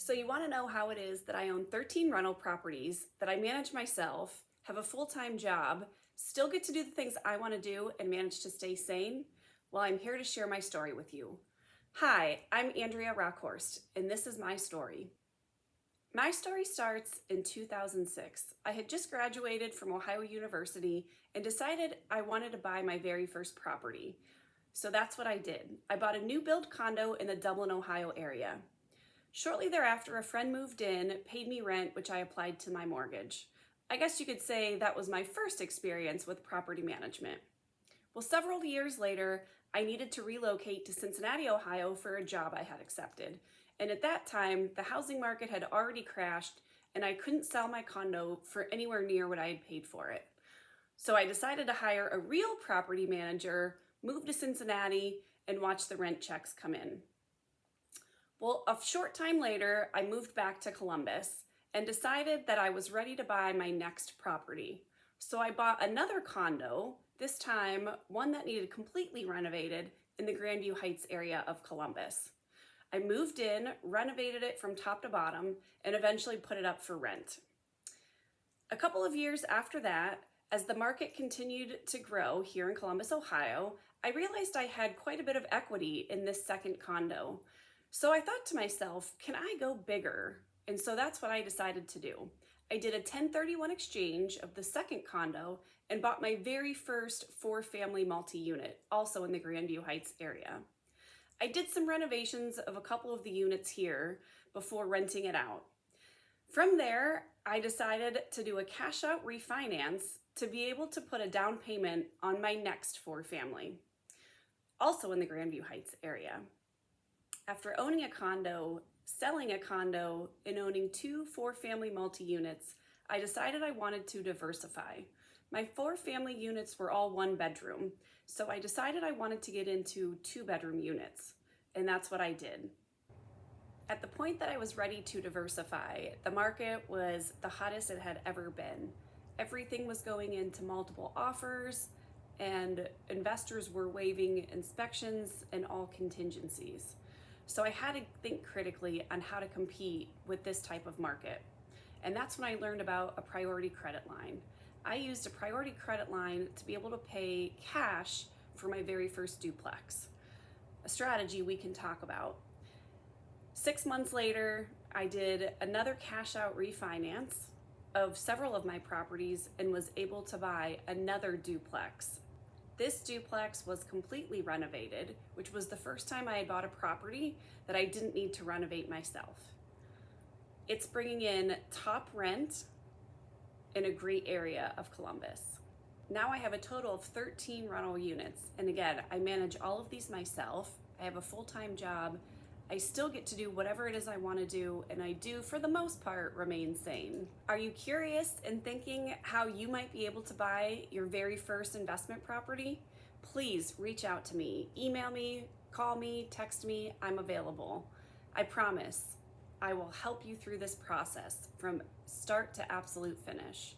So you want to know how it is that I own 13 rental properties, that I manage myself, have a full-time job, still get to do the things I want to do, and manage to stay sane? Well, I'm here to share my story with you. Hi, I'm Andrea Rauckhorst, and this is my story. My story starts in 2006. I had just graduated from Ohio University and decided I wanted to buy my very first property. So that's what I did. I bought a new build condo in the Dublin, Ohio area. Shortly thereafter, a friend moved in, paid me rent, which I applied to my mortgage. I guess you could say that was my first experience with property management. Well, several years later, I needed to relocate to Cincinnati, Ohio for a job I had accepted. And at that time, the housing market had already crashed and I couldn't sell my condo for anywhere near what I had paid for it. So I decided to hire a real property manager, move to Cincinnati, and watch the rent checks come in. Well, a short time later, I moved back to Columbus and decided that I was ready to buy my next property. So I bought another condo, this time one that needed completely renovated in the Grandview Heights area of Columbus. I moved in, renovated it from top to bottom, and eventually put it up for rent. A couple of years after that, as the market continued to grow here in Columbus, Ohio, I realized I had quite a bit of equity in this second condo. So I thought to myself, can I go bigger? And so that's what I decided to do. I did a 1031 exchange of the second condo and bought my very first 4-family multi-unit, also in the Grandview Heights area. I did some renovations of a couple of the units here before renting it out. From there, I decided to do a cash out refinance to be able to put a down payment on my next 4-family, also in the Grandview Heights area. After owning a condo, selling a condo, and owning 2 4-family multi-units, I decided I wanted to diversify. My 4-family units were all 1-bedroom, so I decided I wanted to get into 2-bedroom units, and that's what I did. At the point that I was ready to diversify, the market was the hottest it had ever been. Everything was going into multiple offers, and investors were waiving inspections and all contingencies. So I had to think critically on how to compete with this type of market. And that's when I learned about a priority credit line. I used a priority credit line to be able to pay cash for my very first duplex, a strategy we can talk about. 6 months later, I did another cash out refinance of several of my properties and was able to buy another duplex. This duplex was completely renovated, which was the first time I had bought a property that I didn't need to renovate myself. It's bringing in top rent in a great area of Columbus. Now I have a total of 13 rental units. And again, I manage all of these myself. I have a full-time job. I still get to do whatever it is I want to do, and I do, for the most part, remain sane. Are you curious and thinking how you might be able to buy your very first investment property? Please reach out to me. Email me, call me, text me. I'm available. I promise I will help you through this process from start to absolute finish.